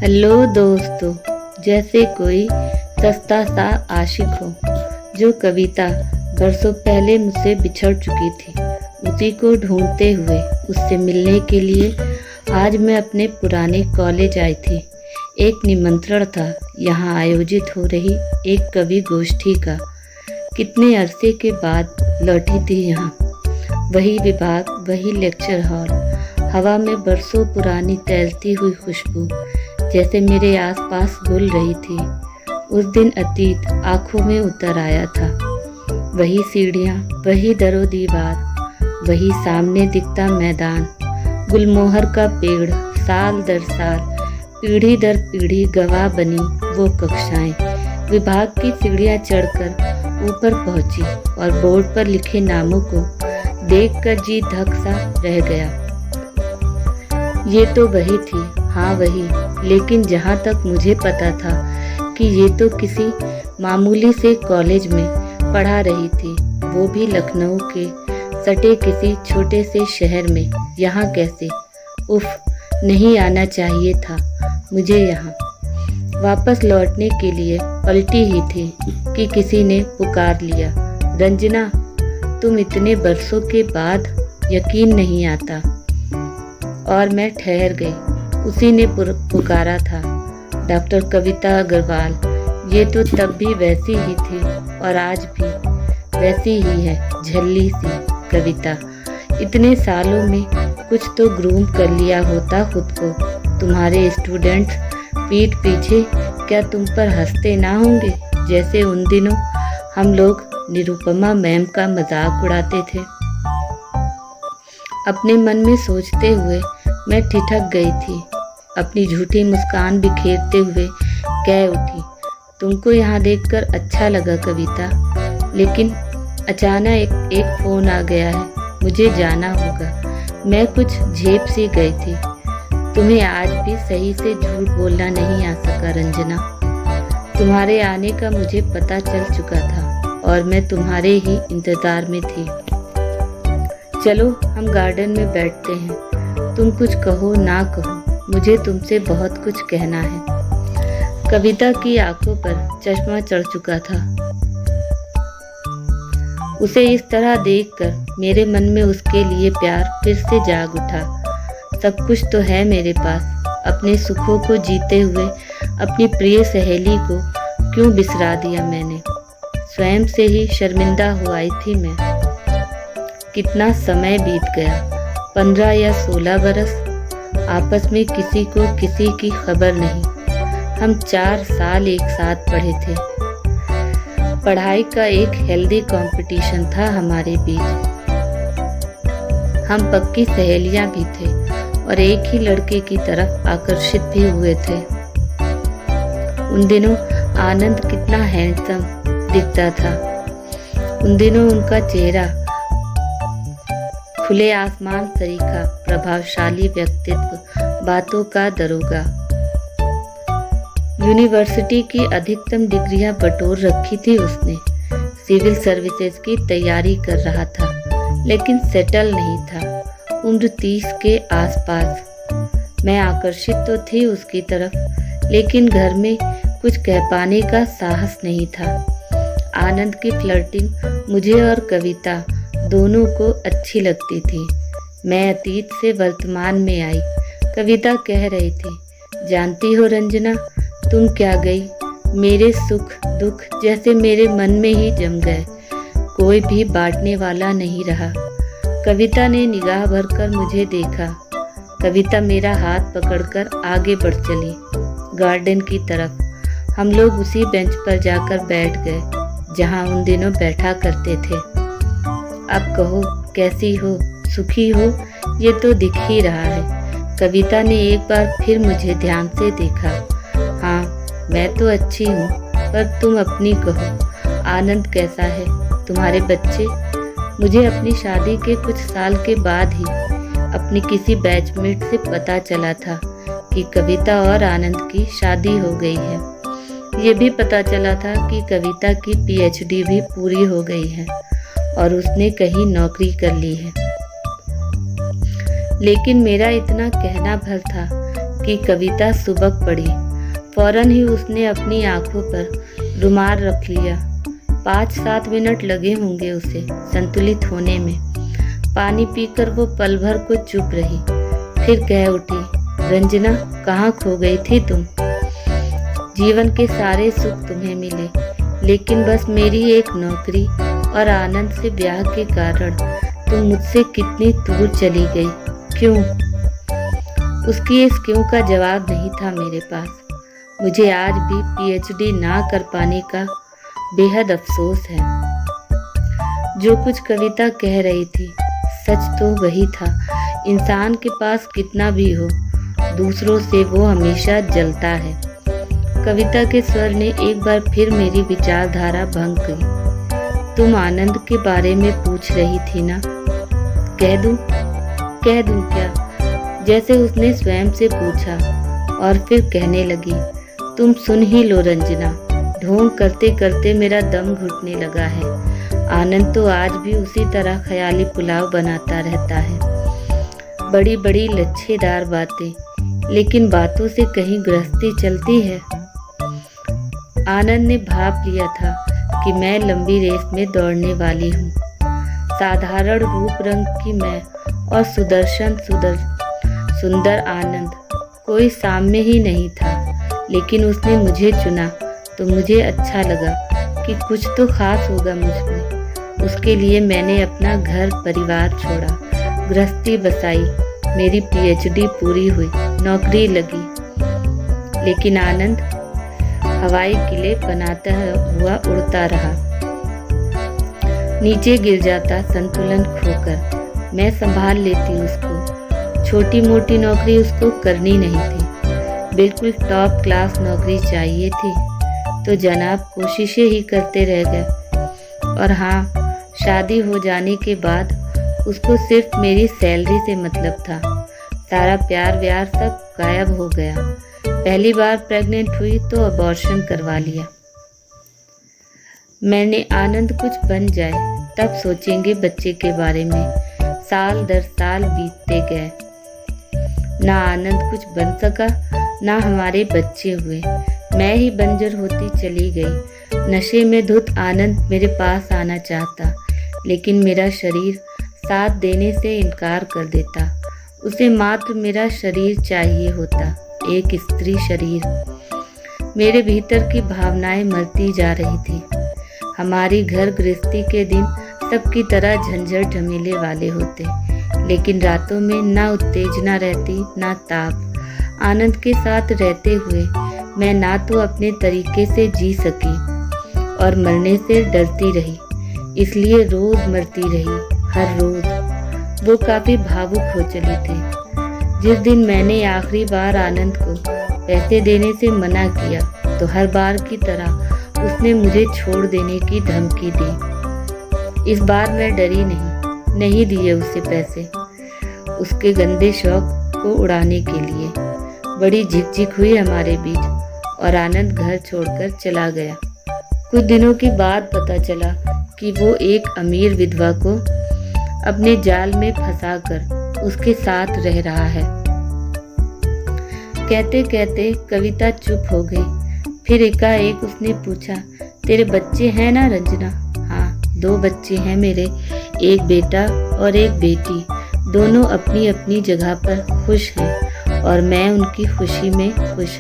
Hello दोस्तों, जैसे कोई सस्ता सा आशिक हो जो कविता बरसों पहले मुझसे बिछड़ चुकी थी, उसी को ढूंढते हुए उससे मिलने के लिए आज मैं अपने पुराने कॉलेज आई थी। एक निमंत्रण था यहाँ आयोजित हो रही एक कवि गोष्ठी का। कितने अरसे के बाद लौटी थी यहाँ। वही विभाग, वही लेक्चर हॉल, हवा में बरसों पुरानी तैरती हुई खुशबू जैसे मेरे आसपास घुल रही थी। उस दिन अतीत आंखों में उतर आया था। वही सीढ़ियाँ, वही दरो दीवार, वही सामने दिखता मैदान, गुलमोहर का पेड़, साल दर साल, पीढ़ी दर पीढ़ी गवाह बनी वो कक्षाएं। विभाग की सीढ़ियाँ चढ़कर ऊपर पहुंची और बोर्ड पर लिखे नामों को देखकर जी धक सा रह गया। ये तो वही थी, हाँ वही, लेकिन जहाँ तक मुझे पता था कि ये तो किसी मामूली से कॉलेज में पढ़ा रही थी, वो भी लखनऊ के सटे किसी छोटे से शहर में। यहाँ कैसे? उफ, नहीं आना चाहिए था मुझे यहाँ। वापस लौटने के लिए पलटी ही थी कि किसी ने पुकार लिया, रंजना, तुम इतने बरसों के बाद, यकीन नहीं आता। और मैं ठहर गई। उसी ने पुकारा था, डॉक्टर कविता अग्रवाल। ये तो तब भी वैसी ही थी और आज भी वैसी ही है, झल्ली सी कविता। इतने सालों में कुछ तो ग्रूम कर लिया होता खुद को। तुम्हारे स्टूडेंट्स पीठ पीछे क्या तुम पर हंसते ना होंगे, जैसे उन दिनों हम लोग निरुपमा मैम का मजाक उड़ाते थे। अपने मन में सोचते हुए मैं ठिठक गई थी। अपनी झूठी मुस्कान बिखेरते हुए कह उठी, तुमको यहाँ देखकर अच्छा लगा कविता, लेकिन अचानक एक फ़ोन आ गया है, मुझे जाना होगा। मैं कुछ झेप सी गई थी। तुम्हें आज भी सही से झूठ बोलना नहीं आ सका रंजना। तुम्हारे आने का मुझे पता चल चुका था और मैं तुम्हारे ही इंतज़ार में थी। चलो हम गार्डन में बैठते हैं। तुम कुछ कहो ना कहो, मुझे तुमसे बहुत कुछ कहना है। कविता की आंखों पर चश्मा चढ़ चुका था। उसे इस तरह देखकर मेरे मन में उसके लिए प्यार फिर से जाग उठा। सब कुछ तो है मेरे पास। अपने सुखों को जीते हुए अपनी प्रिय सहेली को क्यों बिसरा दिया मैंने। स्वयं से ही शर्मिंदा हो आई थी मैं। कितना समय बीत गया, 15 या 16 बरस। आपस में किसी को किसी की खबर नहीं। हम 4 साल एक साथ पढ़े थे। पढ़ाई का एक हेल्दी कंपटीशन था हमारे बीच। हम पक्की सहेलियां भी थे और एक ही लड़के की तरफ आकर्षित भी हुए थे। उन दिनों आनंद कितना हैंडसम दिखता था। उन दिनों उनका चेहरा खुले आसमान सरीखा, प्रभावशाली व्यक्तित्व, बातों का दरोगा। यूनिवर्सिटी की अधिकतम डिग्रियां बटोर रखी थी उसने। सिविल सर्विसेज की तैयारी कर रहा था, लेकिन सेटल नहीं था। उम्र 30 के आसपास। मैं आकर्षित तो थी उसकी तरफ, लेकिन घर में कुछ कह पाने का साहस नहीं था। आनंद की फ्लर्टिंग मुझे और कविता दोनों को अच्छी लगती थी। मैं अतीत से वर्तमान में आई। कविता कह रही थी, जानती हो रंजना, तुम क्या गई, मेरे सुख दुख जैसे मेरे मन में ही जम गए। कोई भी बांटने वाला नहीं रहा। कविता ने निगाह भरकर मुझे देखा। कविता मेरा हाथ पकड़कर आगे बढ़ चली, गार्डन की तरफ। हम लोग उसी बेंच पर जाकर बैठ गए जहां उन दिनों बैठा करते थे। अब कहो, कैसी हो, सुखी हो? ये तो दिख ही रहा है। कविता ने एक बार फिर मुझे ध्यान से देखा। हाँ, मैं तो अच्छी हूँ, पर तुम अपनी कहो। आनंद कैसा है, तुम्हारे बच्चे? मुझे अपनी शादी के कुछ साल के बाद ही अपनी किसी बैचमेट से पता चला था कि कविता और आनंद की शादी हो गई है। ये भी पता चला था कि कविता की PhD भी पूरी हो गई है और उसने कहीं नौकरी कर ली है। लेकिन मेरा इतना कहना भर था कि कविता सुबक पड़ी। फौरन ही उसने अपनी आंखों पर रुमाल रख लिया। 5-7 मिनट लगे होंगे उसे संतुलित होने में। पानी पीकर वो पल भर को चुप रही, फिर कह उठी, रंजना, कहाँ खो गई थी तुम? जीवन के सारे सुख तुम्हें मिले, लेकिन बस मेरी एक नौकरी और आनंद से ब्याह के कारण तुम मुझसे कितनी दूर चली गई। क्यों? उसकी इस क्यों का जवाब नहीं था मेरे पास। मुझे आज भी पीएचडी ना कर पाने का बेहद अफसोस है। जो कुछ कविता कह रही थी सच तो वही था। इंसान के पास कितना भी हो, दूसरों से वो हमेशा जलता है। कविता के स्वर ने एक बार फिर मेरी विचारधारा भंग की। तुम आनंद के बारे में पूछ रही थी ना? कह दूं क्या? जैसे उसने स्वयं से पूछा और फिर कहने लगी, तुम सुन ही लो रंजना। ढोंग करते करते मेरा दम घुटने लगा है। आनंद तो आज भी उसी तरह ख्याली पुलाव बनाता रहता है। बड़ी बड़ी लच्छेदार बातें, लेकिन बातों से कहीं गृहस्थी चलती है। आनंद ने भाप लिया था कि मैं लंबी रेस में दौड़ने वाली हूँ। साधारण रूप रंग की मैं और सुंदर आनंद, कोई सामने ही नहीं था। लेकिन उसने मुझे चुना तो मुझे अच्छा लगा कि कुछ तो खास होगा मुझ में। उसके लिए मैंने अपना घर परिवार छोड़ा, गृहस्थी बसाई, मेरी पीएचडी पूरी हुई, नौकरी लगी। लेकिन आनंद हवाई किले बनाता हुआ उड़ता रहा, नीचे गिर जाता संतुलन खोकर। मैं संभाल लेती उसको। छोटी मोटी नौकरी उसको करनी नहीं थी, बिल्कुल टॉप क्लास नौकरी चाहिए थी। तो जनाब कोशिशें ही करते रह गए। और हाँ, शादी हो जाने के बाद उसको सिर्फ मेरी सैलरी से मतलब था। सारा प्यार व्यार सब गायब हो गया। पहली बार प्रेग्नेंट हुई तो अबॉर्शन करवा लिया। मैंने आनंद कुछ बन जाए तब सोचेंगे बच्चे के बारे में। साल दर साल बीतते गए, ना आनंद कुछ बन सका, ना हमारे बच्चे हुए। मैं ही बंजर होती चली गई। नशे में धुत आनंद मेरे पास आना चाहता, लेकिन मेरा शरीर साथ देने से इनकार कर देता। उसे मात्र मेरा शरीर चाहिए होता, एक स्त्री शरीर। मेरे भीतर की भावनाएं मरती जा रही थी। हमारी घर गृहस्थी के दिन सबकी तरह झंझट झमेले वाले होते, लेकिन रातों में ना उत्तेजना रहती, ना ताप। आनंद के साथ रहते हुए मैं ना तो अपने तरीके से जी सकी और मरने से डरती रही, इसलिए रोज मरती रही, हर रोज। वो काफी भावुक हो चली थी। जिस दिन मैंने आखिरी बार आनंद को पैसे देने से मना किया तो हर बार की तरह उसने मुझे छोड़ देने की धमकी दी। इस बार मैं डरी नहीं दिए उसे पैसे, उसके गंदे शौक को उड़ाने के लिए। बड़ी झिकझिक हुई हमारे बीच और आनंद घर छोड़कर चला गया। कुछ दिनों के बाद पता चला कि वो एक अमीर विधवा को अपने जाल में फंसाकर उसके साथ रह रहा है। कहते कहते कविता चुप हो गई। फिर एकाएक उसने पूछा, तेरे बच्चे हैं ना रंजना? हाँ, 2 बच्चे हैं मेरे, एक बेटा और एक बेटी। दोनों अपनी अपनी जगह पर खुश हैं और मैं उनकी खुशी में खुश।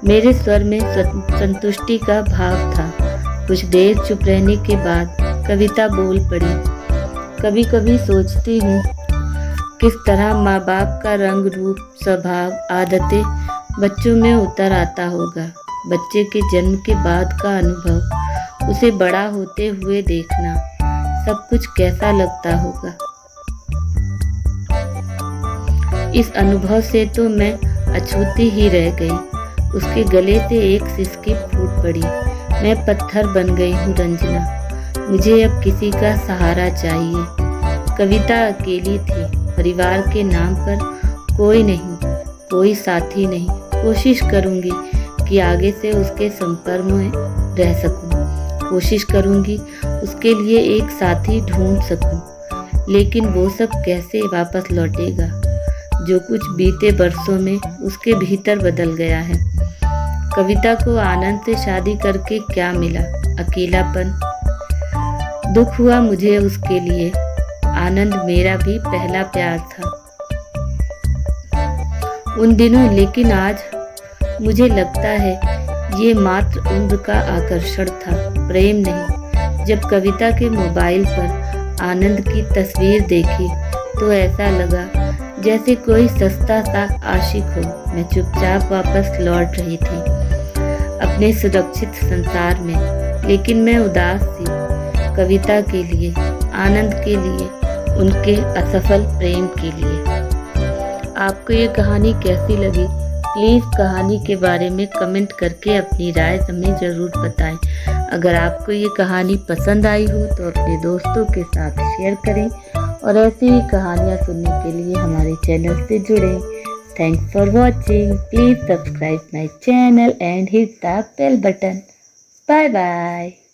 मेरे स्वर में संतुष्टि का भाव था। कुछ देर चुप रहने के बाद कविता बोल पड़ी, कभी कभी सोचती हूँ किस तरह माँ बाप का रंग रूप, स्वभाव, आदतें बच्चों में उतर आता होगा। बच्चे के जन्म के बाद का अनुभव, उसे बड़ा होते हुए देखना, सब कुछ कैसा लगता होगा। इस अनुभव से तो मैं अछूती ही रह गई। उसके गले से एक सिसकी फूट पड़ी। मैं पत्थर बन गई हूँ रंजना। मुझे अब किसी का सहारा चाहिए। कविता अकेली थी। परिवार के नाम पर कोई नहीं, कोई साथी नहीं। कोशिश करूँगी कि आगे से उसके संपर्क में रह सकूं। कोशिश करूँगी उसके लिए एक साथी ढूंढ सकूं। लेकिन वो सब कैसे वापस लौटेगा? जो कुछ बीते बरसों में उसके भीतर बदल गया है। कविता को आनंद से शादी करके क्या मिला? अकेलापन। दुख हुआ मुझे उसके लिए। आनंद मेरा भी पहला प्यार था उन दिनों, लेकिन आज मुझे लगता है ये मात्र उम्र का आकर्षण था, प्रेम नहीं। जब कविता के मोबाइल पर आनंद की तस्वीर देखी तो ऐसा लगा जैसे कोई सस्ता सा आशिक हो। मैं चुपचाप वापस लौट रही थी अपने सुरक्षित संसार में, लेकिन मैं उदास थी कविता के लिए, आनंद के लिए, उनके असफल प्रेम के लिए। आपको ये कहानी कैसी लगी? प्लीज़ कहानी के बारे में कमेंट करके अपनी राय हमें ज़रूर बताएं। अगर आपको ये कहानी पसंद आई हो तो अपने दोस्तों के साथ शेयर करें और ऐसी ही कहानियाँ सुनने के लिए हमारे चैनल से जुड़ें। Thanks for watching. Please subscribe my channel and hit the bell button. Bye bye.